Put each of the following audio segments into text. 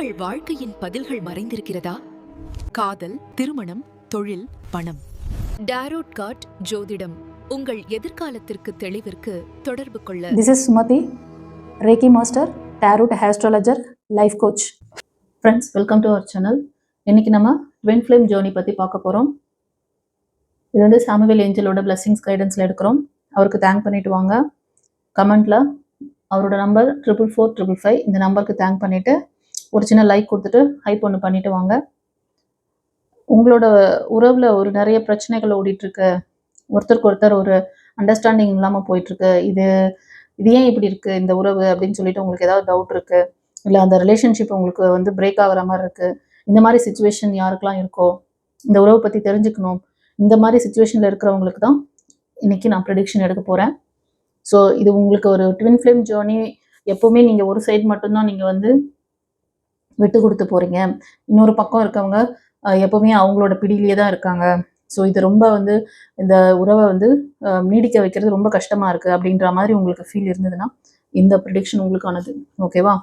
உங்கள் வாழ்க்கையின் பதில்கள் மறைந்திருக்கிறதா? காதல், திருமணம், தொழில், பணம். டாரோட் கார்ட் ஜோதிடம் உங்கள் எதிர்காலத்திற்கு தெளிவிற்கு தொடர்பு கொள்ள. This is Sumati, Reiki Master, Tarot Astrologer, Life Coach. Friends, welcome to our channel. இன்னைக்கு நம்ம Twin Flame Journey பற்றி பார்க்க போகிறோம். இது வந்து சாமுவேல் ஏஞ்சலோட பிளஸிங்ஸ் கைடன்ஸில் எடுக்கிறோம். அவருக்கு தேங்க் பண்ணிட்டு வாங்க. கமெண்ட்டில் அவரோட நம்பர் 44455 இந்த நம்பருக்கு தேங்க் பண்ணிவிட்டு ஒரு சின்ன லைக் கொடுத்துட்டு ஹைப் ஒன்று பண்ணிவிட்டு வாங்க. உங்களோட உறவில் ஒரு நிறைய பிரச்சனைகள் ஓடிட்டுருக்கு. ஒருத்தருக்கு ஒருத்தர் ஒரு அண்டர்ஸ்டாண்டிங் இல்லாமல் போயிட்டுருக்கு. இது ஏன் இப்படி இருக்குது இந்த உறவு அப்படின்னு சொல்லிட்டு உங்களுக்கு ஏதாவது டவுட் இருக்குது, இல்லை அந்த ரிலேஷன்ஷிப் உங்களுக்கு வந்து பிரேக் ஆகிற மாதிரி இருக்குது, இந்த மாதிரி சுச்சுவேஷன் யாருக்கெல்லாம் இருக்கோ, இந்த உறவை பற்றி தெரிஞ்சுக்கணும், இந்த மாதிரி சுச்சுவேஷனில் இருக்கிறவங்களுக்கு தான் இன்றைக்கி நான் ப்ரெடிக்ஷன் எடுக்க போகிறேன். ஸோ இது உங்களுக்கு ஒரு ட்வின் ஃப்ளேம் ஜேர்னி. எப்போவுமே நீங்கள் ஒரு சைடு மட்டும்தான் நீங்கள் வந்து விட்டு கொடுத்து போகிறீங்க, இன்னொரு பக்கம் இருக்கவங்க எப்போவுமே அவங்களோட பிடியிலேயே தான் இருக்காங்க. ஸோ இது ரொம்ப வந்து இந்த உறவை வந்து நீடிக்க வைக்கிறது ரொம்ப கஷ்டமாக இருக்குது அப்படின்ற மாதிரி உங்களுக்கு ஃபீல் இருந்ததுன்னா இந்த ப்ரெடிக்ஷன் உங்களுக்கானது. ஓகேவா?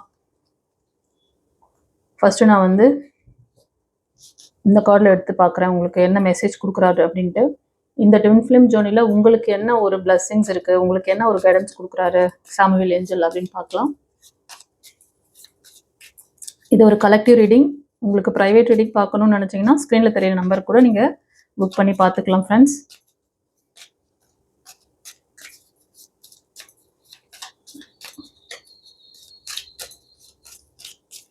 ஃபஸ்ட்டு நான் வந்து இந்த கார்டில் எடுத்து பார்க்குறேன் உங்களுக்கு என்ன மெசேஜ் கொடுக்குறாரு அப்படின்ட்டு. இந்த ட்வின் ஃப்ளேம் ஜேர்னியில் உங்களுக்கு என்ன ஒரு பிளஸ்ஸிங்ஸ் இருக்குது, உங்களுக்கு என்ன ஒரு கைடன்ஸ் கொடுக்குறாரு சாமுவேல் ஏஞ்சல் அப்படின்னு பார்க்கலாம். இது ஒரு கலெக்டிவ் ரீடிங். உங்களுக்கு ப்ரைவேட் ரீடிங் பார்க்கணும்னு நினச்சிங்கன்னா ஸ்க்ரீனில் தெரியிற நம்பர் கூட நீங்கள் புக் பண்ணி பார்த்துக்கலாம் ஃப்ரெண்ட்ஸ்.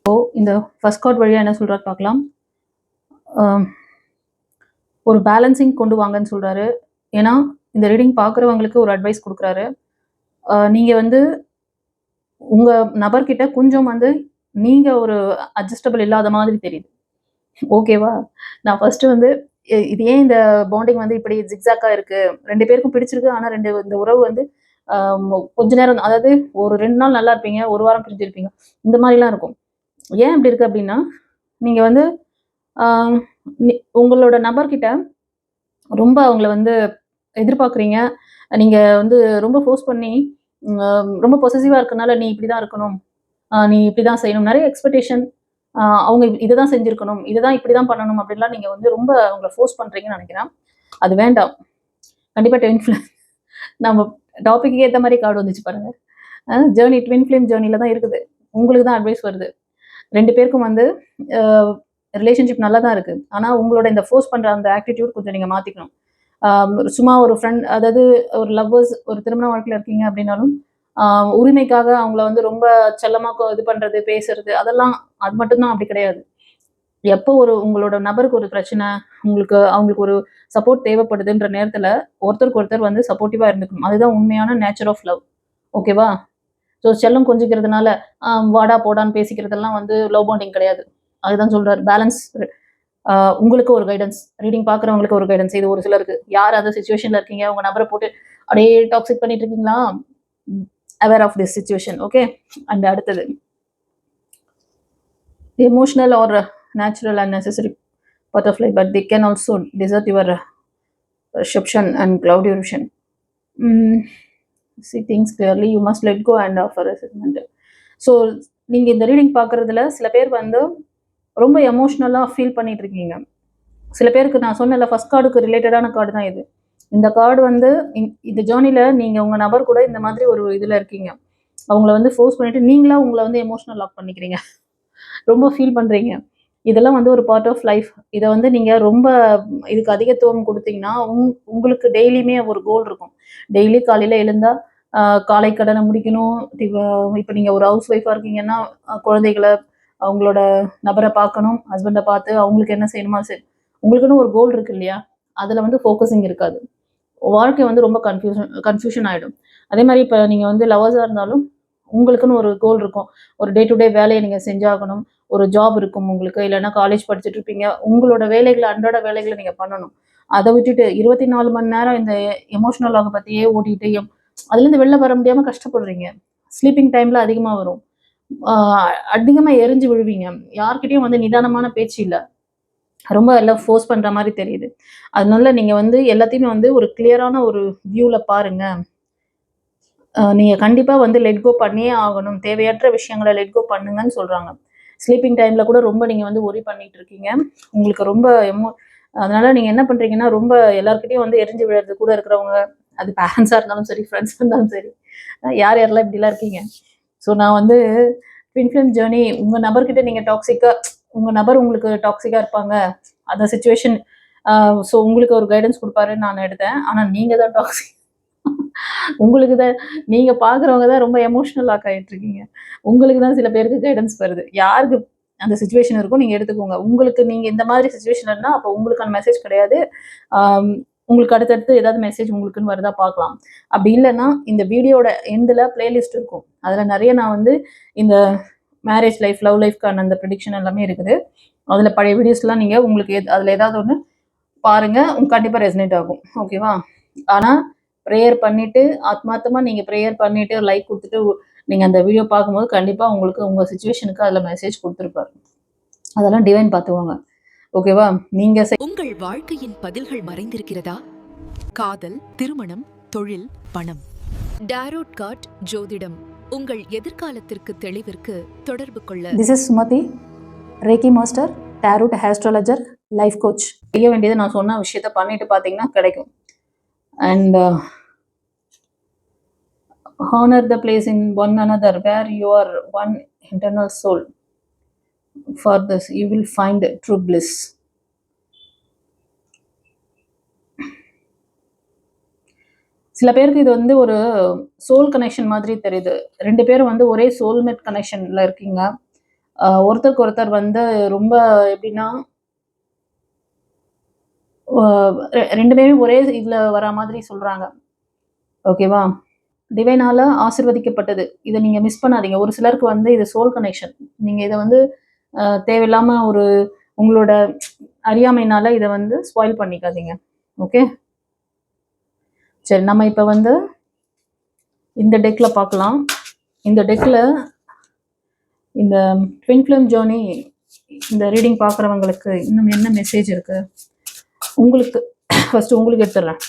ஸோ இந்த ஃபர்ஸ்ட் கார்டு வழியாக என்ன சொல்கிறாரு பார்க்கலாம். ஒரு பேலன்சிங் கொண்டு வாங்கன்னு சொல்கிறாரு. ஏன்னா இந்த ரீடிங் பார்க்குறவங்களுக்கு ஒரு அட்வைஸ் கொடுக்குறாரு. நீங்கள் வந்து உங்கள் நபர்கிட்ட கொஞ்சம் வந்து நீங்கள் ஒரு அட்ஜஸ்டபிள் இல்லாத மாதிரி தெரியுது. ஓகேவா? நான் ஃபஸ்ட்டு வந்து இது ஏன் இந்த பாண்டிங் வந்து இப்படி ஜிக்ஸாக்காக இருக்குது, ரெண்டு பேருக்கும் பிடிச்சிருக்கு, ஆனால் இந்த உறவு வந்து கொஞ்ச நேரம், அதாவது ஒரு 2 நாள் நல்லா இருப்பீங்க, ஒரு வாரம் பிரிஞ்சிருப்பீங்க, இந்த மாதிரிலாம் இருக்கும். ஏன் அப்படி இருக்குது அப்படின்னா, நீங்கள் வந்து உங்களோட நபர்கிட்ட ரொம்ப அவங்கள வந்து எதிர்பார்க்குறீங்க. நீங்கள் வந்து ரொம்ப ஃபோர்ஸ் பண்ணி ரொம்ப பொசசிவாக இருக்கனால நீ இப்படி தான் இருக்கணும், நீ இப்படி தான் செய்யணும், நிறைய எக்ஸ்பெக்டேஷன், அவங்க இதை தான் செஞ்சுருக்கணும், இதை தான் இப்படி தான் பண்ணணும் அப்படின்லாம் நீங்கள் வந்து ரொம்ப அவங்கள ஃபோர்ஸ் பண்ணுறீங்கன்னு நினைக்கிறேன். அது வேண்டாம். கண்டிப்பாக ட்வின் ஃப்ளேம் நம்ம டாப்பிக்கு ஏற்ற மாதிரி கார்டு வந்துச்சு பாருங்கள். ஜேர்னி ட்வின் ஃப்ளேம் ஜேர்னியில் தான் இருக்குது. உங்களுக்கு தான் அட்வைஸ் வருது. 2 பேருக்கும் வந்து ரிலேஷன்ஷிப் நல்லா தான் இருக்குது. ஆனால் உங்களோட இந்த ஃபோர்ஸ் பண்ணுற அந்த ஆட்டிடியூட் கொஞ்சம் நீங்கள் மாற்றிக்கணும். சும்மா ஒரு ஃப்ரெண்ட், அதாவது ஒரு லவ்வர்ஸ், ஒரு திருமண வாழ்க்கையில் இருக்கீங்க அப்படின்னாலும் உரிமைக்காக அவங்கள வந்து ரொம்ப செல்லமாக இது பண்ணுறது, பேசுறது, அதெல்லாம் அது மட்டும்தான் அப்படி கிடையாது. எப்போ உங்களோட நபருக்கு ஒரு பிரச்சனை, அவங்களுக்கு ஒரு சப்போர்ட் தேவைப்படுதுன்ற நேரத்தில் ஒருத்தருக்கு ஒருத்தர் வந்து சப்போர்ட்டிவாக இருந்துக்கணும். அதுதான் உண்மையான நேச்சர் ஆஃப் லவ். ஓகேவா? ஸோ செல்லம் கொஞ்சிக்கிறதுனால வாடா போடான்னு பேசிக்கிறதெல்லாம் வந்து லவ் பாண்டிங் கிடையாது. அதுதான் சொல்கிறார். பேலன்ஸ். உங்களுக்கு ஒரு கைடன்ஸ், ரீடிங் பார்க்குறவங்களுக்கு ஒரு கைடன்ஸ். இது ஒரு சிலருக்கு, யார் அந்த சுச்சுவேஷனில் இருக்கீங்க, உங்கள் நபரை போட்டு அப்படியே டாக்ஸிக் பண்ணிட்டு இருக்கீங்களா, aware of this situation. Okay, and அடுத்தது emotional or natural and necessary butterfly, but they can also desert your perception and cloud your vision. See things clearly, you must let go and offer resentment. So நீங்கள் இந்த reading பார்க்குறதுல சில பேர் வந்து ரொம்ப எமோஷ்னலாக feel பண்ணிட்டு இருக்கீங்க. சில பேருக்கு நான் சொன்னல, ஃபர்ஸ்ட் கார்டுக்கு ரிலேட்டடான கார்டு தான் இது. இந்த கார்டு வந்து இந்த ஜேர்னியில் நீங்கள் உங்கள் நபர் கூட இந்த மாதிரி ஒரு இதில் இருக்கீங்க. அவங்கள வந்து ஃபோர்ஸ் பண்ணிவிட்டு நீங்களா உங்களை வந்து எமோஷ்னல் லாக் பண்ணிக்கிறீங்க, ரொம்ப ஃபீல் பண்ணுறீங்க. இதெல்லாம் வந்து ஒரு பார்ட் ஆஃப் லைஃப். இதை வந்து நீங்கள் ரொம்ப இதுக்கு அதிகத்துவம் கொடுத்தீங்கன்னா உங்களுக்கு டெய்லியுமே ஒரு கோல் இருக்கும். டெய்லி காலையில் எழுந்தால் காலை கடனை முடிக்கணும். இப்போ நீங்கள் ஒரு ஹவுஸ் ஒய்ஃபாக இருக்கீங்கன்னா குழந்தைகளை, அவங்களோட நபரை பார்க்கணும், ஹஸ்பண்டை பார்த்து அவங்களுக்கு என்ன செய்யணுமா சரி, உங்களுக்குன்னு ஒரு கோல் இருக்குது இல்லையா? அதில் வந்து ஃபோக்கஸிங் இருக்காது. வாழ்க்கை வந்து ரொம்ப கன்ஃபியூஷன் ஆகிடும். அதே மாதிரி இப்போ நீங்கள் வந்து லவர்ஸாக இருந்தாலும் உங்களுக்குன்னு ஒரு கோல் இருக்கும். ஒரு டே டு டே வேலையை நீங்கள் செஞ்சாகணும். ஒரு ஜாப் இருக்கும் உங்களுக்கு, இல்லைன்னா காலேஜ் படிச்சுட்டு இருப்பீங்க. உங்களோட வேலைகளை, அன்றாட வேலைகளை நீங்கள் பண்ணணும். அதை விட்டுட்டு 24 மணி நேரம் இந்த எமோஷ்னல் லாக பற்றியே ஓட்டிகிட்டு அதுலேருந்து வெளில வர முடியாமல் கஷ்டப்படுறீங்க. ஸ்லீப்பிங் டைமில் அதிகமாக வரும், அதிகமாக எரிஞ்சு விழுவீங்க. யார்கிட்டையும் வந்து நிதானமான பேச்சு இல்லை, ரொம்ப எல்லாம் ஃபோர்ஸ் பண்ணுற மாதிரி தெரியுது. அதனால நீங்கள் வந்து எல்லாத்தையுமே வந்து ஒரு கிளியரான ஒரு வியூவில் பாருங்கள். நீங்கள் கண்டிப்பாக வந்து லெட் கோ பண்ணியே ஆகணும். தேவையற்ற விஷயங்களை லெட் கோ பண்ணுங்கன்னு சொல்கிறாங்க. ஸ்லீப்பிங் டைமில் கூட ரொம்ப நீங்கள் வந்து ஒரி பண்ணிட்டு இருக்கீங்க. உங்களுக்கு ரொம்ப அதனால நீங்கள் என்ன பண்ணுறீங்கன்னா, ரொம்ப எல்லாருக்கிட்டையும் வந்து எரிஞ்சு விழுறது கூட இருக்கிறவங்க, அது பேரண்ட்ஸாக இருந்தாலும் சரி, ஃப்ரெண்ட்ஸாக இருந்தாலும் சரி, யார் யாரெல்லாம் இப்படிலாம் இருக்கீங்க. ஸோ நான் வந்து ட்வின் ஃப்ளேம் ஜேர்னி, உங்கள் நபர்கிட்ட நீங்கள் டாக்ஸிக்காக, உங்கள் நபர் உங்களுக்கு டாக்ஸிக்காக இருப்பாங்க அந்த சுச்சுவேஷன். ஸோ உங்களுக்கு ஒரு கைடன்ஸ் கொடுப்பாருன்னு நான் எடுத்தேன். ஆனால் நீங்கள் தான் டாக்ஸிக். உங்களுக்கு தான், நீங்கள் பார்க்குறவங்க தான் ரொம்ப எமோஷ்னல் லாக் ஆகிட்டு இருக்கீங்க. உங்களுக்கு தான் சில பேருக்கு கைடன்ஸ் வருது. யாருக்கு அந்த சுச்சுவேஷன் இருக்கும் நீங்கள் எடுத்துக்கோங்க. உங்களுக்கு நீங்கள் இந்த மாதிரி சுச்சுவேஷன் இருந்தால் அப்போ உங்களுக்கான மெசேஜ் கிடையாது. உங்களுக்கு அடுத்தடுத்து ஏதாவது மெசேஜ் உங்களுக்குன்னு வருதா பார்க்கலாம். அப்படி இல்லைன்னா இந்த வீடியோட எண்டில் பிளேலிஸ்ட் இருக்கும். அதில் நிறைய நான் வந்து இந்த மேரேஜ் லைஃப், லவ் லைஃப்க்கான அந்த ப்ரெடிக்ஷன் எல்லாமே இருக்குது. அதில் பழைய வீடியோஸ்லாம் நீங்கள் உங்களுக்கு அதில் ஏதாவது ஒன்று பாருங்கள், கண்டிப்பாக ரெசனேட் ஆகும். ஓகேவா? ஆனால் ப்ரேயர் பண்ணிவிட்டு, ஆத்மார்த்தமாக நீங்கள் ப்ரேயர் பண்ணிவிட்டு லைக் கொடுத்துட்டு நீங்கள் அந்த வீடியோ பார்க்கும்போது கண்டிப்பாக உங்களுக்கு உங்கள் சுச்சுவேஷனுக்கு அதில் மெசேஜ் கொடுத்துருப்பாரு. அதெல்லாம் டிவைன் பார்த்துக்கோங்க. ஓகேவா? நீங்கள் உங்கள் வாழ்க்கையின் பதில்கள் மறைந்திருக்கிறதா? காதல், திருமணம், தொழில், பணம். டாரோட் கார்ட் ஜோதிடம் உங்கள் எதிர்காலத்திற்கு தெளிவிற்கு தொடர்பு கொள்ள. This is Sumathi, reiki master, tarot astrologer, life coach. செய்ய வேண்டியது நான் சொன்ன விஷயத்த பண்ணிட்டு பார்த்தீங்கன்னா கிடைக்கும். And honor the place in one another where you are one internal soul. For this you will find true bliss. சில பேருக்கு இது வந்து ஒரு சோல் கனெக்ஷன் மாதிரி தெரியுது. 2 பேரும் வந்து ஒரே சோல்மேட் கனெக்ஷன்ல இருக்கீங்க. ஒருத்தருக்கு ஒருத்தர் வந்து ரொம்ப எப்படின்னா 2 பேரும் ஒரே இதில் வர மாதிரி சொல்றாங்க. ஓகேவா? டிவைனால ஆசிர்வதிக்கப்பட்டது. இதை நீங்க மிஸ் பண்ணாதீங்க. ஒரு சிலருக்கு வந்து இது சோல் கனெக்ஷன். நீங்க இதை வந்து தேவையில்லாம ஒரு உங்களோட அறியாமையினால இதை வந்து ஸ்பாயில் பண்ணிக்காதீங்க. ஓகே, சரி. நம்ம இப்போ வந்து இந்த டெக்ல பார்க்கலாம். இந்த டெக்ல இந்த ட்வின் ஃப்ளேம் ஜேர்னி இந்த ரீடிங் பார்க்குறவங்களுக்கு இன்னும் என்ன மெசேஜ் இருக்கு உங்களுக்கு, ஃபர்ஸ்ட் உங்களுக்கு எடுத்துடுறேன்,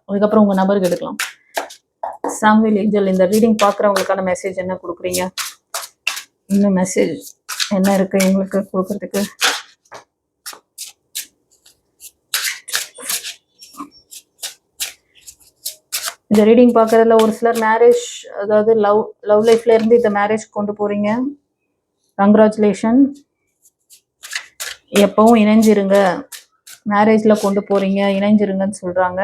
அதுக்கப்புறம் உங்க நபருக்கு எடுக்கலாம். சாமுவேல் ஏஞ்சல், இந்த ரீடிங் பார்க்குறவங்களுக்கான மெசேஜ் என்ன கொடுக்குறீங்க? இன்னும் மெசேஜ் என்ன இருக்கு எங்களுக்கு கொடுக்கறதுக்கு? இந்த ரீடிங் பார்க்கறதுல ஒரு சிலர் மேரேஜ், அதாவது லவ் லைஃப்ல இருந்து இந்த மேரேஜ் கொண்டு போறீங்க. கங்க்ராச்சுலேஷன். எப்பவும் இணைஞ்சிருங்க, மேரேஜ்ல கொண்டு போறீங்க, இணைஞ்சிருங்கன்னு சொல்றாங்க.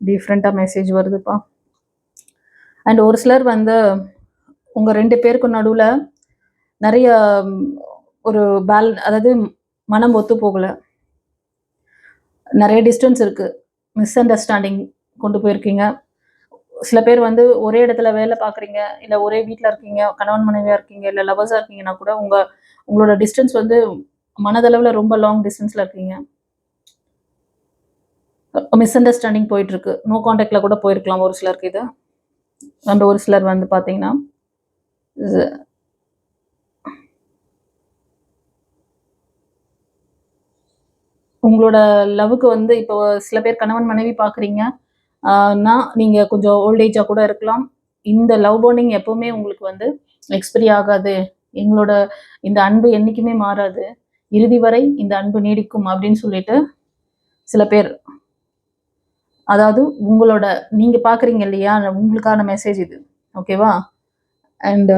டிஃப்ரெண்டா மெசேஜ் வருதுப்பா. அண்ட் ஒரு சிலர் வந்து உங்க 2 பேருக்கும் நடுவில் நிறைய ஒரு அதாவது மனம் ஒத்து போகல, நிறைய டிஸ்டன்ஸ் இருக்கு, மிஸ் அண்டர்ஸ்டாண்டிங் கொண்டு போயிருக்கீங்க. சில பேர் வந்து ஒரே இடத்துல வேலை பார்க்குறீங்க, இல்லை ஒரே வீட்டில் இருக்கீங்க, கணவன் மனைவியாக இருக்கீங்க, இல்லை லவர்ஸாக இருக்கீங்கன்னா கூட உங்களோட டிஸ்டன்ஸ் வந்து மனதளவில் ரொம்ப லாங் டிஸ்டன்ஸில் இருக்கீங்க. மிஸ் அண்டர்ஸ்டாண்டிங் போயிட்டு இருக்கு. நோ கான்டாக்டில் கூட போயிருக்கலாம் ஒரு சிலருக்கு இது. அண்ட் ஒரு சிலர் வந்து பார்த்தீங்கன்னா உங்களோட லவ்வுக்கு வந்து இப்போ சில பேர் கணவன் மனைவி பார்க்குறீங்க, நீங்கள் கொஞ்சம் ஓல்டேஜாக கூட இருக்கலாம். இந்த லவ் பாண்டிங் எப்போவுமே உங்களுக்கு வந்து எக்ஸ்பைரி ஆகாது, எங்களோட இந்த அன்பு என்றைக்குமே மாறாது, இறுதி வரை இந்த அன்பு நீடிக்கும் அப்படின்னு சொல்லிட்டு சில பேர், அதாவது உங்களோட நீங்கள் பார்க்குறீங்க இல்லையா, உங்களுக்கான மெசேஜ் இது. ஓகேவா? அண்ட்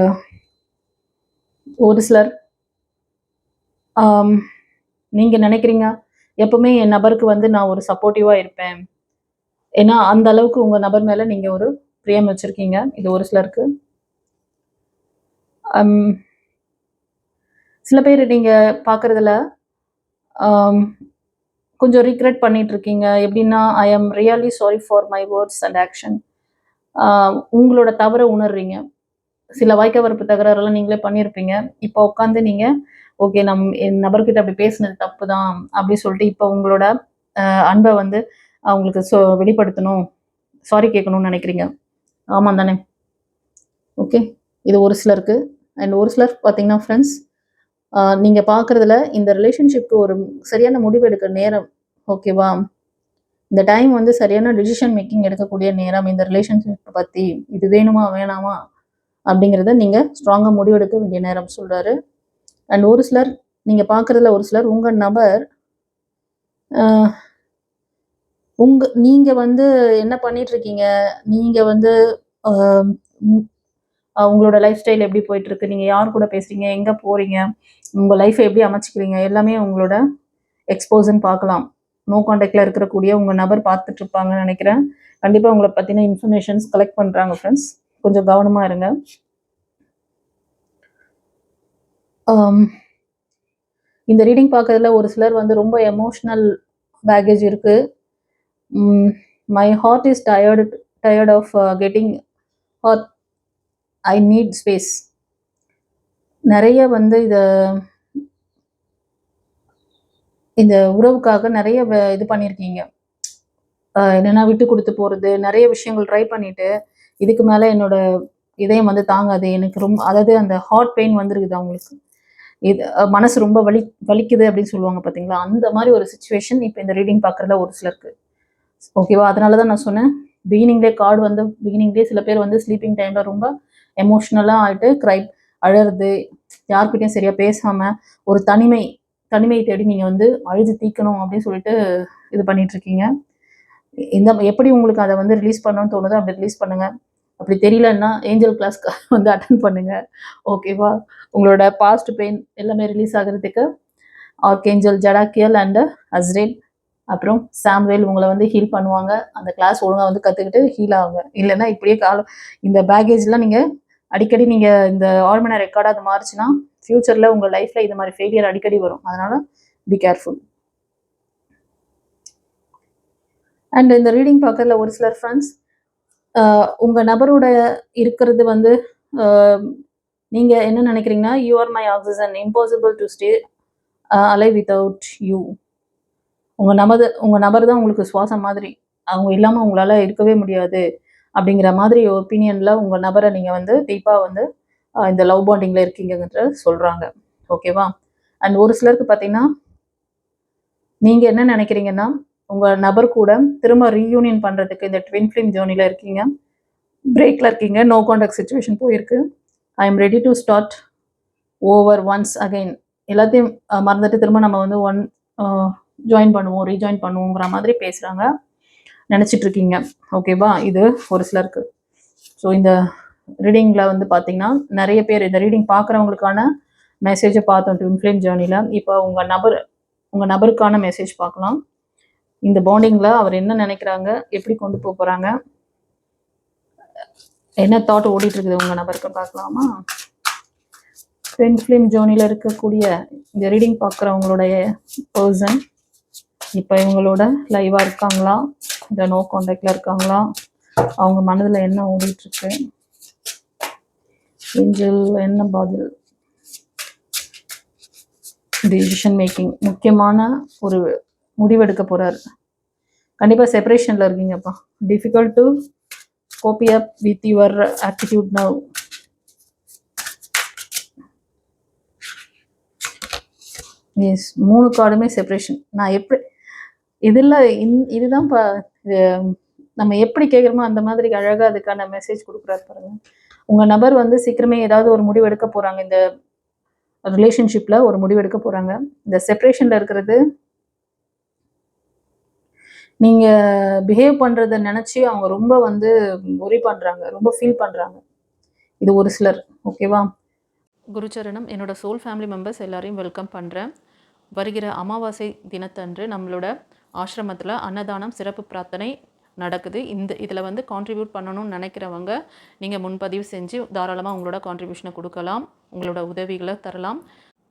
ஒரு சிலர் நீங்கள் நினைக்கிறீங்க எப்பவுமே என் நபருக்கு வந்து நான் ஒரு சப்போர்ட்டிவாக இருப்பேன், ஏன்னா அந்த அளவுக்கு உங்கள் நபர் மேலே நீங்கள் ஒரு பிரியம் வச்சுருக்கீங்க. இது ஒரு சிலருக்கு. சில பேர் நீங்கள் பார்க்குறதுல கொஞ்சம் ரிக்ரெட் பண்ணிட்டு இருக்கீங்க. எப்படின்னா, I am really sorry for my words and action. உங்களோட தவறை உணர்றீங்க. சில வாய்க்க வரப்பு தகராறெல்லாம் நீங்களே பண்ணியிருப்பீங்க. இப்போ உட்காந்து நீங்கள் ஓகே, என் நபர்கிட்ட அப்படி பேசுனது தப்பு தான் அப்படி சொல்லிட்டு இப்போ உங்களோட அன்பை வந்து அவங்களுக்கு வெளிப்படுத்தணும், சாரி கேட்கணும்னு நினைக்கிறீங்க. ஆமாம் தானே? ஓகே, இது ஒரு சிலருக்கு. அண்ட் ஒரு சிலர் பார்த்தீங்கன்னா ஃப்ரெண்ட்ஸ், நீங்கள் பார்க்குறதுல இந்த ரிலேஷன்ஷிப்க்கு ஒரு சரியான முடிவு எடுக்கிற நேரம். ஓகேவா? இந்த டைம் வந்து சரியான டிசிஷன் மேக்கிங் எடுக்கக்கூடிய நேரம். இந்த ரிலேஷன்ஷிப்பை பற்றி இது வேணுமா வேணாமா அப்படிங்கிறத நீங்கள் ஸ்ட்ராங்காக முடிவெடுக்க வேண்டிய நேரம் சொல்கிறாரு. அண்ட் ஒரு சிலர் நீங்கள் பார்க்குறதுல ஒரு சிலர் உங்கள் நபர் நீங்கள் வந்து என்ன பண்ணிட்டு இருக்கீங்க, நீங்கள் வந்து உங்களோட லைஃப் ஸ்டைல் எப்படி போயிட்டு இருக்கு, நீங்கள் யார் கூட பேசுறீங்க, எங்கே போறீங்க, உங்கள் லைஃப்பை எப்படி அமைச்சிக்கிறீங்க, எல்லாமே உங்களோட எக்ஸ்போஸ்ன்னு பார்க்கலாம். நோ கான்டாக்டில் இருக்கக்கூடிய உங்கள் நபர் பார்த்துட்டு இருப்பாங்கன்னு நினைக்கிறேன். கண்டிப்பாக உங்களை பற்றின இன்ஃபர்மேஷன்ஸ் கலெக்ட் பண்ணுறாங்க ஃப்ரெண்ட்ஸ். கொஞ்சம் கவனமாக இருங்க. இந்த ரீடிங் பார்க்கறதுல ஒரு சிலர் வந்து ரொம்ப எமோஷ்னல் பேகேஜ் இருக்குது. My heart is tired of getting hurt, I need space. நிறைய வந்து இந்த உறவுக்காக நிறைய இது பண்ணியிருக்கீங்க. என்னென்னா விட்டு கொடுத்து போகிறது, நிறைய விஷயங்கள் ட்ரை பண்ணிவிட்டு இதுக்கு மேலே என்னோட இதயம் வந்து தாங்காது, எனக்கு ரொம்ப, அதாவது அந்த ஹார்ட் பெயின் வந்துருக்குது அவங்களுக்கு, இது மனசு ரொம்ப வலிக்குது அப்படின்னு சொல்லுவாங்க பார்த்தீங்களா, அந்த மாதிரி ஒரு சுச்சுவேஷன் இப்போ இந்த ரீடிங் பார்க்குறதுல ஒரு சிலருக்கு. ஓகேவா? அதனால தான் நான் சொன்னேன், பிகினிங்லேயே கார்டு வந்து பிகினிங்லேயே சில பேர் வந்து ஸ்லீப்பிங் டைமில் ரொம்ப எமோஷ்னலாக ஆகிட்டு அழறது, யார்கிட்டையும் சரியாக பேசாமல் ஒரு தனிமையை தேடி நீங்கள் வந்து அழுது தீக்கணும் அப்படின்னு சொல்லிட்டு இது பண்ணிகிட்ருக்கீங்க. எப்படி உங்களுக்கு அதை வந்து ரிலீஸ் பண்ணணும்னு தோணுதோ அப்படி ரிலீஸ் பண்ணுங்கள். அப்படி தெரியலன்னா ஏஞ்சல் கிளாஸ்க்கு வந்து அட்டன் பண்ணுங்கள். ஓகேவா? உங்களோட பாஸ்ட் பெயின் எல்லாமே ரிலீஸ் ஆகிறதுக்கு ஆர்கேஞ்சல் ஜடாக்கியல் அண்ட் அஸ்ரேல் அப்புறம் சாம்வேல் உங்களை வந்து ஹீல் பண்ணுவாங்க. அந்த கிளாஸ் ஒழுங்காக வந்து கற்றுக்கிட்டு ஹீல் ஆகுங்க. இல்லைன்னா இப்படியே இந்த பேகேஜ்லாம் நீங்கள் அடிக்கடி நீங்கள் இந்த ஆழ்மன ரெக்கார்டாக அது மாறுச்சுன்னா ஃப்யூச்சரில் உங்கள் லைஃப்பில் இது மாதிரி ஃபெயிலியர் அடிக்கடி வரும். அதனால் பி கேர்ஃபுல். அண்ட் இந்த ரீடிங் பார்க்கறதுல ஒரு சிலர் ஃப்ரெண்ட்ஸ் உங்கள் நபரோட இருக்கிறது வந்து நீங்கள் என்ன நினைக்கிறீங்கன்னா, you are my oxygen, impossible to stay alive without you. உங்கள் நபர் தான் உங்களுக்கு சுவாசம் மாதிரி, அவங்க இல்லாமல் உங்களால் இருக்கவே முடியாது அப்படிங்கிற மாதிரி ஒப்பீனியனில் உங்கள் நபரை நீங்கள் வந்து டீப்பாக வந்து இந்த லவ் பாண்டிங்கில் இருக்கீங்கன்ற சொல்கிறாங்க. ஓகேவா? அண்ட் ஒரு சிலருக்கு பார்த்தீங்கன்னா, நீங்கள் என்ன நினைக்கிறீங்கன்னா, உங்கள் நபர் கூட திரும்ப ரீயூனியன் பண்ணுறதுக்கு இந்த ட்வின் ஃப்ளேம் ஜேர்னியில் இருக்கீங்க, பிரேக்கில் இருக்கீங்க, நோ கான்டாக்ட் சுச்சுவேஷன் போயிருக்கு, I am ready to start over once again, எல்லாத்தையும் மறந்துட்டு திரும்ப நம்ம வந்து ரீஜாயின் பண்ணுவோங்கிற மாதிரி பேசுகிறாங்க, நினச்சிட்டு இருக்கீங்க. ஓகேவா? இது ஒரு சிலருக்கு. ஸோ இந்த ரீடிங்கில் வந்து பார்த்தீங்கன்னா நிறைய பேர் இந்த ரீடிங் பார்க்குறவங்களுக்கான மெசேஜை பார்த்தோம் ட்வின் ஃப்ளேம் ஜேர்னியில். இப்போ உங்கள் நபருக்கான மெசேஜ் பார்க்கலாம். இந்த பாண்டிங்கில் அவர் என்ன நினைக்கிறாங்க, எப்படி கொண்டு போகிறாங்க, என்ன தாட் ஓடிட்டு இருக்குது உங்கள் நபருக்கு பார்க்கலாமா? ட்வின் ஃப்ளேம் ஜேர்னியில் இருக்கக்கூடிய இந்த ரீடிங் பார்க்குறவங்களுடைய பர்சன் இப்போ இவங்களோட லைவாக இருக்காங்களா, இந்த நோ கான்டாக்டில் இருக்காங்களா, அவங்க மனதில் என்ன ஓடிட்டுருக்கு, ஏஞ்சல் என்ன பதில், டிசிஷன் மேக்கிங், முக்கியமான ஒரு முடிவெடுக்க போகிறார். கண்டிப்பாக செப்பரேஷனில் இருக்கீங்கப்பா. Difficult to cope up with your attitude now. Yes, 3 கார்டுமே செப்பரேஷன். நான் எப்படி இதில் இதுதான் நம்ம எப்படி கேட்குறோமோ அந்த மாதிரி அழகாக அதுக்கான மெசேஜ் கொடுக்குறாரு பாருங்க. உங்கள் நபர் வந்து சீக்கிரமே ஏதாவது ஒரு முடிவு எடுக்க போகிறாங்க, இந்த ரிலேஷன்ஷிப்பில் ஒரு முடிவு எடுக்க போகிறாங்க. இந்த செப்பரேஷனில் இருக்கிறது நீங்கள் பிஹேவ் பண்ணுறதை நினச்சி அவங்க ரொம்ப வந்து ஒரி பண்ணுறாங்க, ரொம்ப ஃபீல் பண்ணுறாங்க. இது ஒரு சிலர். ஓகேவா? குருச்சரணம். என்னோட சோல் ஃபேமிலி மெம்பர்ஸ் எல்லாரையும் வெல்கம் பண்ணுறேன். வருகிற அமாவாசை தினத்தன்று நம்மளோட ஆசிரமத்தில் அன்னதானம் சிறப்பு பிரார்த்தனை நடக்குது. இதில் வந்து கான்ட்ரிபியூட் பண்ணணும்னு நினைக்கிறவங்க நீங்கள் முன்பதிவு செஞ்சு தாராளமாக உங்களோட கான்ட்ரிபியூஷனை கொடுக்கலாம், உங்களோட உதவிகளை தரலாம்.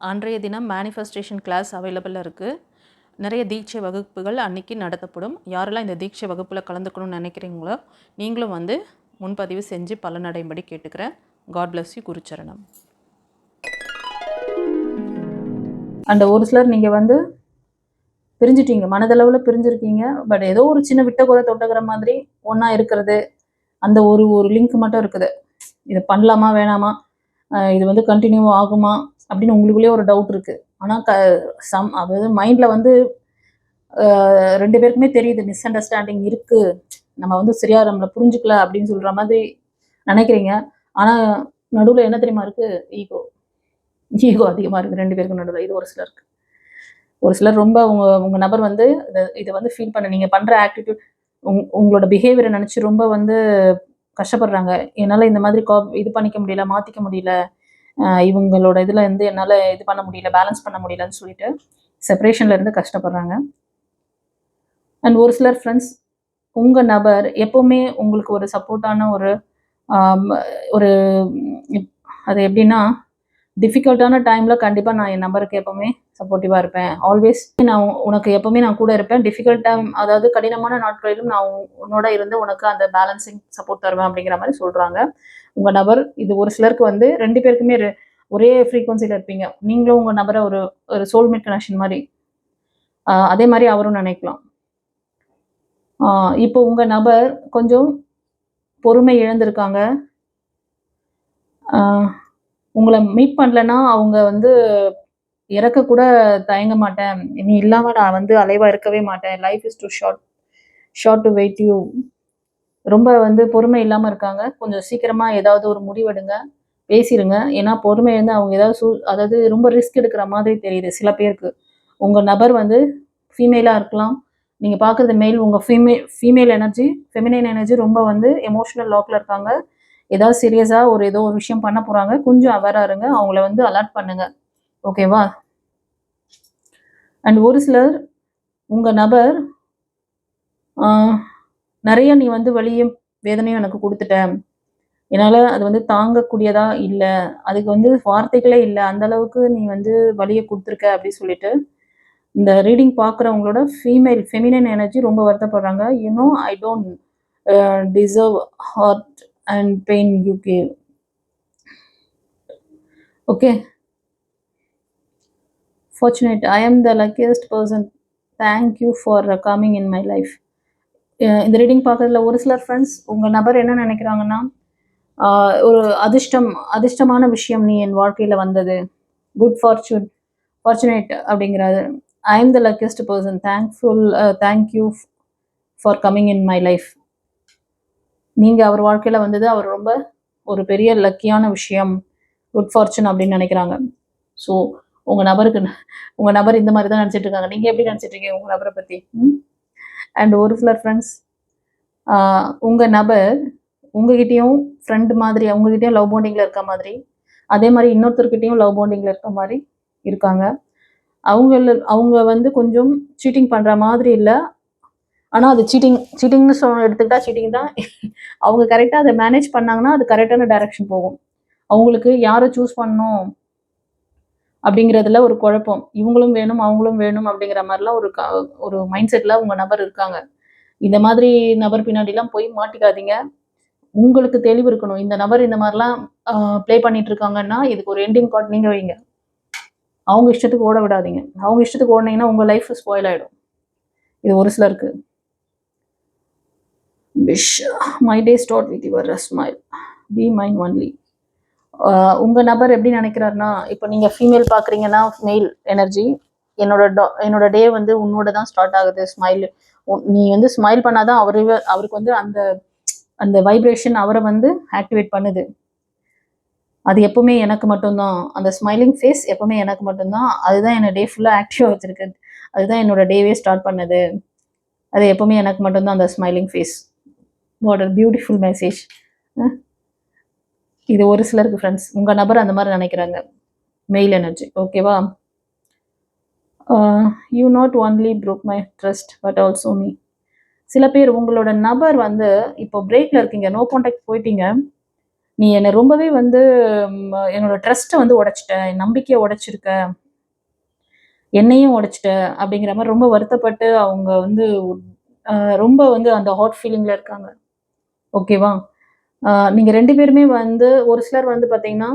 அன்றைய தினம் மேனிஃபெஸ்டேஷன் கிளாஸ் அவைலபிளாக இருக்குது. நிறைய தீட்சை வகுப்புகள் அன்றைக்கி நடத்தப்படும். யாரெல்லாம் இந்த தீட்சை வகுப்பில் கலந்துக்கணும்னு நினைக்கிறீங்களோ நீங்களும் வந்து முன்பதிவு செஞ்சு பலனடையும்படி கேட்டுக்கிறேன். God bless you. குருச்சரணம். அண்ட் ஒரு சிலர் நீங்கள் வந்து பிரிஞ்சிட்டீங்க, மனதளவில் பிரிஞ்சிருக்கீங்க. பட் ஏதோ ஒரு சின்ன விட்ட கூட தொட்டகிற மாதிரி ஒன்றா இருக்கிறது, அந்த ஒரு லிங்க் மட்டும் இருக்குது. இதை பண்ணலாமா வேணாமா, இது வந்து கண்டினியூ ஆகுமா அப்படின்னு உங்களுக்குள்ளேயே ஒரு டவுட் இருக்குது. ஆனால் அதாவது மைண்டில் வந்து 2 பேருக்குமே தெரியுது மிஸ் அண்டர்ஸ்டாண்டிங் இருக்குது, நம்ம வந்து சரியாக நம்மளை புரிஞ்சுக்கல அப்படின்னு சொல்கிற மாதிரி நினைக்கிறீங்க. ஆனால் நடுவில் என்ன தெரியுமா இருக்குது, ஈகோ. ஈகோ அதிகமாக இருக்குது 2 பேருக்கு நடுவில். இது ஒரு சிலருக்கு. ஒரு சிலர் ரொம்ப உங்கள் நபர் வந்து இதை வந்து ஃபீல் பண்ண நீங்கள் பண்ணுற ஆட்டிடியூட் உங்களோட பிஹேவியரை நினச்சி ரொம்ப வந்து கஷ்டப்படுறாங்க. என்னால் இந்த மாதிரி இது பண்ணிக்க முடியல, மாற்றிக்க முடியல, இவங்களோட இதில் வந்து என்னால் இது பண்ண முடியல, பேலன்ஸ் பண்ண முடியலன்னு சொல்லிட்டு செப்பரேஷனில் இருந்து கஷ்டப்படுறாங்க. அண்ட் ஒரு சிலர் ஃப்ரெண்ட்ஸ் உங்கள் நபர் எப்போவுமே உங்களுக்கு ஒரு சப்போர்ட்டான ஒரு அது எப்படின்னா டிஃபிகல்ட்டான டைமில் கண்டிப்பாக நான் என் நம்பருக்கு எப்போவுமே சப்போர்ட்டிவாக இருப்பேன். ஆல்வேஸ் நான் உனக்கு எப்போவுமே நான் கூட இருப்பேன். டிஃபிகல்ட் டைம் அதாவது கடினமான நாட்களிலும் நான் உன்னோட இருந்து உனக்கு அந்த பேலன்சிங் சப்போர்ட் தருவேன் அப்படிங்கிற மாதிரி சொல்கிறாங்க உங்கள் நபர். இது ஒரு சிலருக்கு வந்து 2 பேருக்குமே ஒரே ஃப்ரீக்வன்சியில் இருப்பீங்க. நீங்களும் உங்கள் நபரை ஒரு சோல்மேட் கனெக்ஷன் மாதிரி அதே மாதிரி அவரும் நினைக்கலாம். இப்போ உங்கள் நபர் கொஞ்சம் பொறுமை இழந்திருக்காங்க. உங்களை மீட் பண்ணலன்னா அவங்க வந்து இறக்க கூட தயங்க மாட்டேன், நீ இல்லாமல் நான் வந்து அலைவாக இருக்கவே மாட்டேன், life is too short to wait you, ரொம்ப வந்து பொறுமை இல்லாமல் இருக்காங்க. கொஞ்சம் சீக்கிரமாக ஏதாவது ஒரு முடிவெடுங்க, பேசிடுங்க. ஏன்னா பொறுமை வந்து அவங்க ஏதாவது அதாவது ரொம்ப ரிஸ்க் எடுக்கிற மாதிரி தெரியுது சில பேருக்கு. உங்கள் நபர் வந்து ஃபீமேலாக இருக்கலாம், நீங்கள் பார்க்குறது மேல். உங்கள் ஃபீமேல் எனர்ஜி, ஃபெமினைன் எனர்ஜி ரொம்ப வந்து எமோஷனல் லாக்கில் இருக்காங்க. ஏதாவது சீரியஸாக ஏதோ ஒரு விஷயம் பண்ண போகிறாங்க. கொஞ்சம் அவராக இருங்க, அவங்கள வந்து அலர்ட் பண்ணுங்க, ஓகேவா? அண்ட் ஒரு சிலர் உங்கள் நபர் நிறைய நீ வந்து வலியும் வேதனையும் எனக்கு கொடுத்துட்டேன், என்னால் அது வந்து தாங்கக்கூடியதா இல்லை, அதுக்கு வந்து வார்த்தைகளே இல்லை, அந்த அளவுக்கு நீ வந்து வலியை கொடுத்துருக்க அப்படி சொல்லிட்டு இந்த ரீடிங் பார்க்குறவங்களோட ஃபெமினைன் எனர்ஜி ரொம்ப வருத்தப்படுறாங்க. I don't deserve hurt and pain you gave. Okay, fortunate, I am the luckiest person, thank you for coming in my life. இந்த ரீடிங் பார்க்கறதுல ஒரு சிலர் ஃப்ரெண்ட்ஸ் உங்கள் நபர் என்ன நினைக்கிறாங்கன்னா, ஒரு அதிர்ஷ்டமான விஷயம் நீ என் வாழ்க்கையில் வந்தது, குட் ஃபார்ச்சுனேட் அப்படிங்கிறாரு. I am the luckiest person, thank you for coming in my life. நீங்கள் அவர் வாழ்க்கையில் வந்தது அவர் ரொம்ப ஒரு பெரிய லக்கியான விஷயம், குட் ஃபார்ச்சூன் அப்படின்னு நினைக்கிறாங்க. ஸோ உங்கள் நபர் இந்த மாதிரி தான் நினச்சிட்டு இருக்காங்க. நீங்கள் எப்படி நினச்சிட்டு இருக்கீங்க உங்கள் நபரை பற்றி? அண்ட் ஒரு சிலர் ஃப்ரெண்ட்ஸ் உங்கள் நபர் உங்ககிட்டயும் ஃப்ரெண்டு மாதிரி, அவங்ககிட்டயும் லவ் பாண்டிங்கில் இருக்க மாதிரி, அதே மாதிரி இன்னொருத்தர்கிட்டையும் லவ் பாண்டிங்கில் இருக்க மாதிரி இருக்காங்க. அவங்க வந்து கொஞ்சம் சீட்டிங் பண்ணுற மாதிரி இல்லை, ஆனால் அது சீட்டிங்னு எடுத்துக்கிட்டா சீட்டிங் தான். அவங்க கரெக்டாக அதை மேனேஜ் பண்ணாங்கன்னா அது கரெக்டான டைரக்ஷன் போகும். அவங்களுக்கு யாரை சூஸ் பண்ணணும் அப்படிங்கிறதுல ஒரு குழப்பம், இவங்களும் வேணும் அவங்களும் வேணும் அப்படிங்கிற மாதிரிலாம் ஒரு மைண்ட் செட்டில் உங்கள் நபர் இருக்காங்க. இந்த மாதிரி நபர் பின்னாடிலாம் போய் மாட்டிக்காதீங்க. உங்களுக்கு தெளிவு இருக்கணும், இந்த நபர் இந்த மாதிரிலாம் ப்ளே பண்ணிட்டு இருக்காங்கன்னா இதுக்கு ஒரு எண்டிங் கார்டு நீங்கள் வைங்க. அவங்க இஷ்டத்துக்கு ஓட விடாதீங்க. அவங்க இஷ்டத்துக்கு ஓடினீங்கன்னா உங்கள் லைஃப் ஸ்பாயில் ஆகிடும். இது ஒரு சிலருக்கு. Wish my day start with your smile, be mind only. உங்கள் நபர் எப்படி நினைக்கிறாருன்னா, இப்போ நீங்கள் ஃபீமேல் பார்க்குறீங்கன்னா மெயில் எனர்ஜி, என்னோட டே வந்து உன்னோட தான் ஸ்டார்ட் ஆகுது, ஸ்மைல், நீ வந்து ஸ்மைல் பண்ணாதான் அவருக்கு வந்து அந்த வைப்ரேஷன் அவரை வந்து ஆக்டிவேட் பண்ணுது. அது எப்பவுமே எனக்கு மட்டும்தான், அந்த ஸ்மைலிங் ஃபேஸ் எப்பவுமே எனக்கு மட்டும்தான், அதுதான் என்னை டே ஃபுல்லாக ஆக்டிவாக வச்சுருக்கு, அதுதான் என்னோட டேவே ஸ்டார்ட் பண்ணுது, அது எப்பவுமே எனக்கு மட்டும்தான் அந்த smiling face. What a beautiful message. இது ஒரு சிலருக்கு ஃப்ரெண்ட்ஸ் உங்கள் நபர் அந்த மாதிரி நினைக்கிறாங்க, மெயில் எனர்ஜி, ஓகேவா? You not only broke my trust but also me. சில பேர் உங்களோட நபர் வந்து இப்போ பிரேக்கில் இருக்கீங்க, நோ கான்டாக்ட் போயிட்டீங்க, நீ என்னை ரொம்பவே வந்து என்னோட ட்ரஸ்ட்டை வந்து உடைச்சிட்ட, என் நம்பிக்கையை உடைச்சிருக்க, என்னையும் உடைச்சிட்ட அப்படிங்கிற மாதிரி ரொம்ப வருத்தப்பட்டு அவங்க வந்து ரொம்ப வந்து அந்த ஹாட் ஃபீலிங்கில் இருக்காங்க, ஓகேவா? நீங்கள் 2 பேருமே வந்து ஒரு சிலர் வந்து பார்த்தீங்கன்னா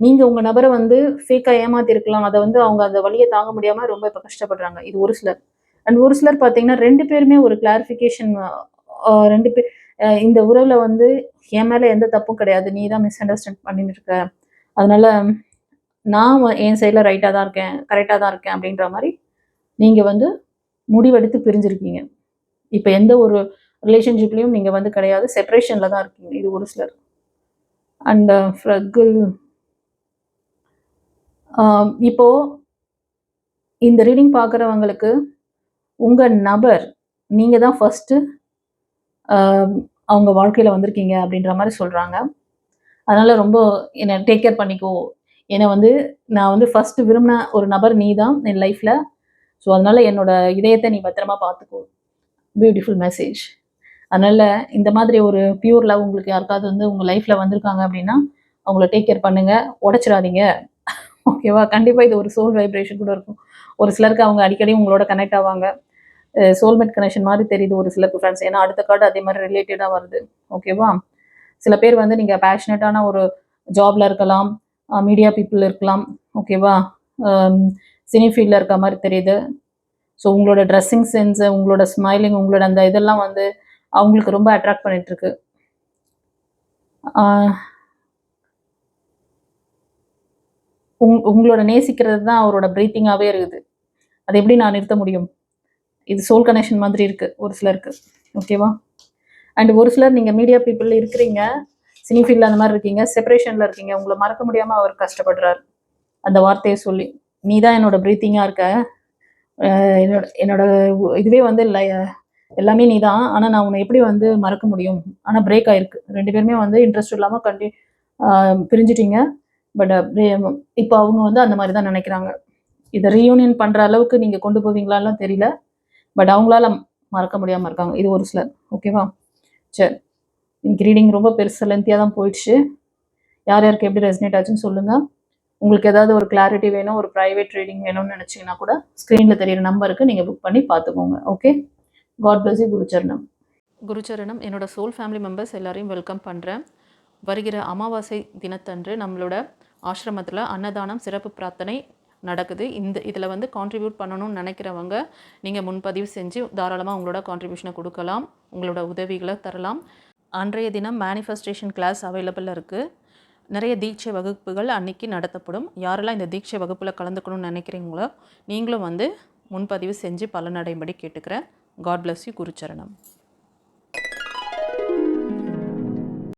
நீங்கள் உங்கள் நபரை வந்து ஃபேக்காக ஏமாத்திருக்கலாம், அதை வந்து அவங்க அந்த வழியை தாங்க முடியாமல் ரொம்ப இப்போ கஷ்டப்படுறாங்க. இது ஒரு சிலர். அண்ட் ஒரு சிலர் பார்த்தீங்கன்னா 2 பேருமே ஒரு கிளாரிஃபிகேஷன், 2 பேர் இந்த உறவில் வந்து என் மேலே எந்த தப்பும் கிடையாது, நீ தான் மிஸ் அண்டர்ஸ்டாண்ட் பண்ணிட்டு இருக்க, அதனால நான் என் சைடில் ரைட்டாக தான் இருக்கேன், கரெக்டாக தான் இருக்கேன் அப்படின்ற மாதிரி நீங்கள் வந்து முடிவெடுத்து பிரிஞ்சிருக்கீங்க. இப்போ எந்த ஒரு ரிலேஷன்ஷிப்லேயும் நீங்கள் வந்து கிடையாது, செப்பரேஷனில் தான் இருக்கீங்க. இது ஒரு சிலர். அண்ட் ஃப்ரகிள் இப்போ இந்த ரீடிங் பார்க்குறவங்களுக்கு உங்கள் நபர் நீங்கள் தான் ஃபஸ்ட்டு அவங்க வாழ்க்கையில் வந்திருக்கீங்க அப்படின்ற மாதிரி சொல்கிறாங்க. அதனால் ரொம்ப என்னை டேக் கேர் பண்ணிக்கோ. என்னை வந்து நான் வந்து ஃபஸ்ட்டு விரும்பின ஒரு நபர் நீ தான் என் லைஃப்பில். ஸோ அதனால் என்னோட இதயத்தை நீ பத்திரமா பார்த்துக்கோ. Beautiful message. அதனால் இந்த மாதிரி ஒரு பியூர் லவ் உங்களுக்கு யாருக்காவது வந்து உங்கள் லைஃப்பில் வந்திருக்காங்க அப்படின்னா அவங்கள டேக் கேர் பண்ணுங்கள், உடச்சிடாதீங்க. ஓகேவா? கண்டிப்பாக இது ஒரு சோல் வைப்ரேஷன் கூட இருக்கும். ஒரு சிலருக்கு அவங்க அடிக்கடி உங்களோட கனெக்ட் ஆவாங்க. சோல்மேட் கனெக்ஷன் மாதிரி தெரியுது ஒரு சிலருக்கு ஃப்ரெண்ட்ஸ். ஏன்னா அடுத்த கார்டு அதே மாதிரி ரிலேட்டடாக வருது. ஓகேவா? சில பேர் வந்து நீங்கள் பேஷனேட்டான ஒரு ஜாப்ல இருக்கலாம், மீடியா பீப்புள் இருக்கலாம். ஓகேவா? சினி ஃபீல்டில் இருக்க மாதிரி தெரியுது. ஸோ உங்களோட ட்ரெஸ்ஸிங் சென்ஸு, உங்களோட ஸ்மைலிங், உங்களோட அந்த இதெல்லாம் வந்து அவங்களுக்கு ரொம்ப அட்ராக்ட் பண்ணிகிட்ருக்கு. உங்களோட நேசிக்கிறது தான் அவரோட ப்ரீத்திங்காகவே இருக்குது. அது எப்படி நான் நிறுத்த முடியும்? இது சோல் கனெக்ஷன் மாதிரி இருக்குது ஒரு சிலருக்கு. ஓகேவா? அண்ட் ஒரு சிலர் நீங்கள் மீடியா பீப்புள் இருக்கிறீங்க, சினி ஃபீல்டில் அந்த மாதிரி இருக்கீங்க, செப்பரேஷனில் இருக்கீங்க. உங்களை மறக்க முடியாமல் அவர் கஷ்டப்படுறார் அந்த வார்த்தையை சொல்லி. நீ தான் என்னோட ப்ரீத்திங்காக இருக்க, என்னோட இதுவே வந்து எல்லாமே நீ தான். ஆனால் நான் உன்னை எப்படி வந்து மறக்க முடியும்? ஆனால் பிரேக் ஆகிருக்கு. 2 பேருமே வந்து இன்ட்ரெஸ்ட் இல்லாமல் பிரிஞ்சிட்டிங்க. பட் இப்போ அவங்க வந்து அந்த மாதிரி தான் நினைக்கிறாங்க. இதை ரீயூனியன் பண்ணுற அளவுக்கு நீங்கள் கொண்டு போவீங்களாலாம் தெரியல. பட் அவங்களால மறக்க முடியாமல் இருக்காங்க. இது ஒரு சிலர். ஓகேவா? சரி, இன்னைக்கு ரீடிங் ரொம்ப பெருசு லென்த்தியாக தான் போயிடுச்சு. யார் யாருக்கு எப்படி ரெசனேட் ஆச்சுன்னு சொல்லுங்கள். உங்களுக்கு ஏதாவது ஒரு கிளாரிட்டி வேணும், ஒரு ப்ரைவேட் ரீடிங் வேணும்னு நினச்சிங்கன்னா கூட ஸ்க்ரீனில் தெரியிற நம்பருக்கு நீங்கள் புக் பண்ணி பார்த்துக்கோங்க. Okay, God bless you. குருச்சரணம். குருச்சரணம். என்னோட சோல் ஃபேமிலி மெம்பர்ஸ் எல்லாரையும் வெல்கம் பண்ணுறேன். வருகிற அமாவாசை தினத்தன்று நம்மளோட ஆசிரமத்தில் அன்னதானம் சிறப்பு பிரார்த்தனை நடக்குது. இதில் வந்து கான்ட்ரிபியூட் பண்ணணும்னு நினைக்கிறவங்க நீங்கள் முன்பதிவு செஞ்சு தாராளமாக உங்களோட கான்ட்ரிபியூஷனை கொடுக்கலாம், உங்களோட உதவிகளை தரலாம். அன்றைய தினம் மேனிஃபெஸ்டேஷன் கிளாஸ் அவைலபிளாக இருக்குது. நிறைய தீட்சை வகுப்புகள் அன்றைக்கி நடத்தப்படும். யாரெல்லாம் இந்த தீட்சை வகுப்பில் கலந்துக்கணும்னு நினைக்கிறீங்களோ நீங்களும் வந்து முன்பதிவு செஞ்சு பலனடையும்படி கேட்டுக்கிறேன். God bless you. குருச்சரணம்.